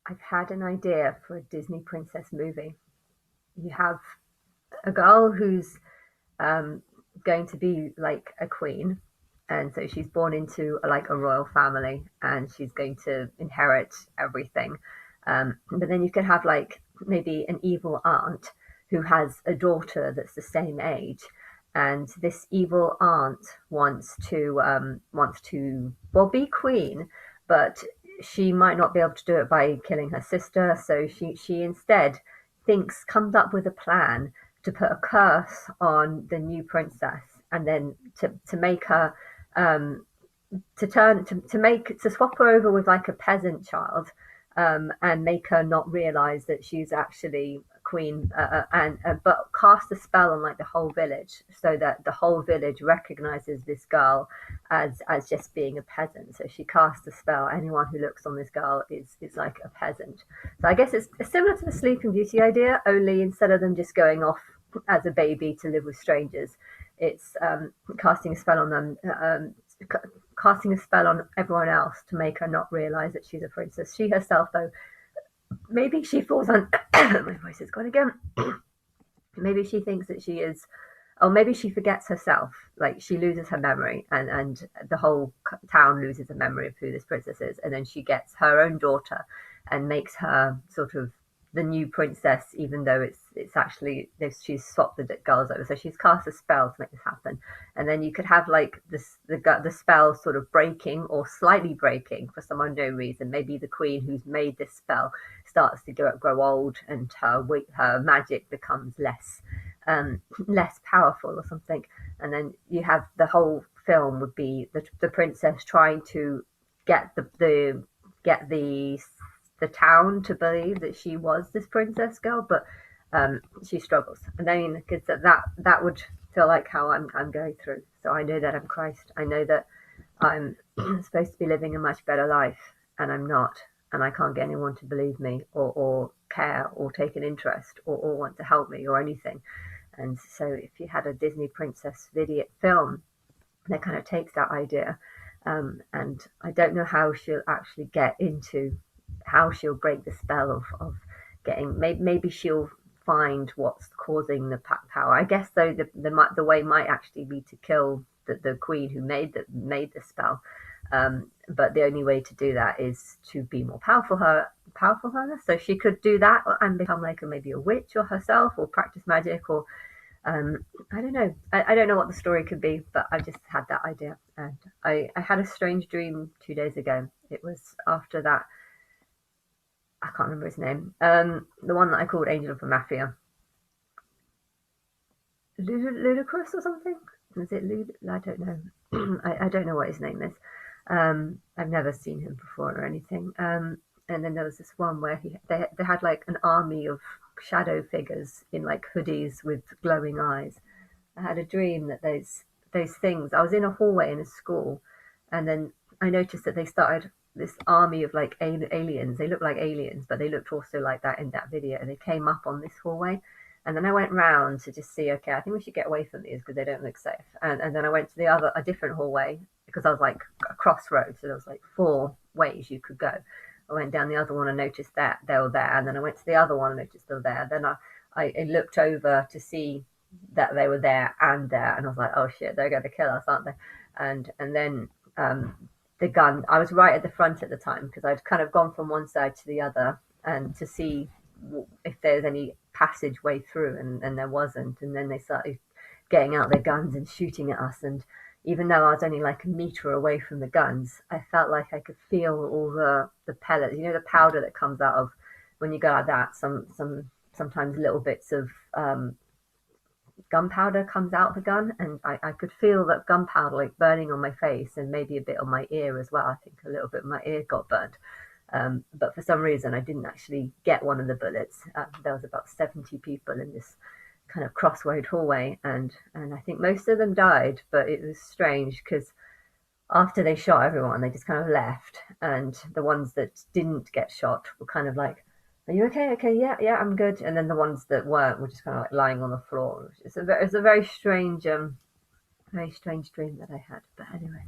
I've had an idea for a Disney princess movie. You have a girl who's um, going to be like a queen, and so she's born into like a royal family, and she's going to inherit everything. But then you could have like maybe an evil aunt who has a daughter that's the same age, and this evil aunt wants to well be queen, but she might not be able to do it by killing her sister. So she instead thinks comes up with a plan to put a curse on the new princess, and then to make her um, to turn to make to swap her over with like a peasant child, and make her not realize that she's actually queen, and but cast a spell on like the whole village so that the whole village recognizes this girl as just being a peasant. So she casts a spell. Anyone who looks on this girl is like a peasant. So I guess it's similar to the Sleeping Beauty idea, only instead of them just going off as a baby to live with strangers, it's casting a spell on them, casting a spell on everyone else to make her not realize that she's a princess. She herself, though, maybe she falls on. My voice is gone again. Maybe she thinks that she is, or maybe she forgets herself. Like she loses her memory, and the whole town loses a memory of who this princess is, and then she gets her own daughter, and makes her sort of the new princess, even though it's actually she's swapped the girls over. So she's cast a spell to make this happen, and then you could have like this the spell sort of breaking or slightly breaking for some unknown reason. Maybe the queen who's made this spell starts to grow old, and her magic becomes less powerful or something. And then you have the whole film would be the princess trying to get get the town to believe that she was this princess girl, but she struggles. And then because that would feel like how I'm going through. So I know that I'm Christ. I know that I'm supposed to be living a much better life, and I'm not, and I can't get anyone to believe me or care or take an interest or want to help me or anything. And so if you had a Disney princess video film that kind of takes that idea, and I don't know how she'll actually get into how she'll break the spell of getting, maybe she'll find what's causing the power. I guess though the way might actually be to kill the queen who made the spell. But the only way to do that is to be more powerful her. So she could do that and become like maybe a witch or herself, or practice magic, or I don't know. I don't know what the story could be, but I just had that idea. And I had a strange dream 2 days ago. It was after that. I can't remember his name. The one that I called Angel of the Mafia. Ludicrous or something? Is it I don't know. I don't know what his name is. I've never seen him before or anything. And then there was this one where they had like an army of shadow figures in like hoodies with glowing eyes. I had a dream that those things. I was in a hallway in a school, and then I noticed that they started this army of like aliens. They looked like aliens, but they looked also like that in that video. And they came up on this hallway, and then I went round to just see. Okay, I think we should get away from these because they don't look safe. And then I went to a different hallway because I was like a crossroads. So there was like four ways you could go. I went down the other one and noticed that they were there, and then I went to the other one and noticed they were there. Then I looked over to see that they were there and there, and I was like, oh shit, they're going to kill us, aren't they? And then the gun. I was right at the front at the time because I'd kind of gone from one side to the other and to see if there's any passageway through, and there wasn't. And then they started getting out their guns and shooting at us, and even though I was only like a meter away from the guns, I felt like I could feel all the pellets, the powder that comes out of when you go like that. Sometimes little bits of gunpowder comes out of the gun, and I could feel that gunpowder like burning on my face and maybe a bit on my ear as well. I think a little bit of my ear got burnt. But for some reason, I didn't actually get one of the bullets. There was about 70 people in this kind of crossroad hallway, and I think most of them died. But it was strange because after they shot everyone, they just kind of left, and the ones that didn't get shot were kind of like, "Are you okay? Okay, yeah, yeah, I'm good." And then the ones that weren't were just kind of like lying on the floor. It's a very strange dream that I had. But anyway.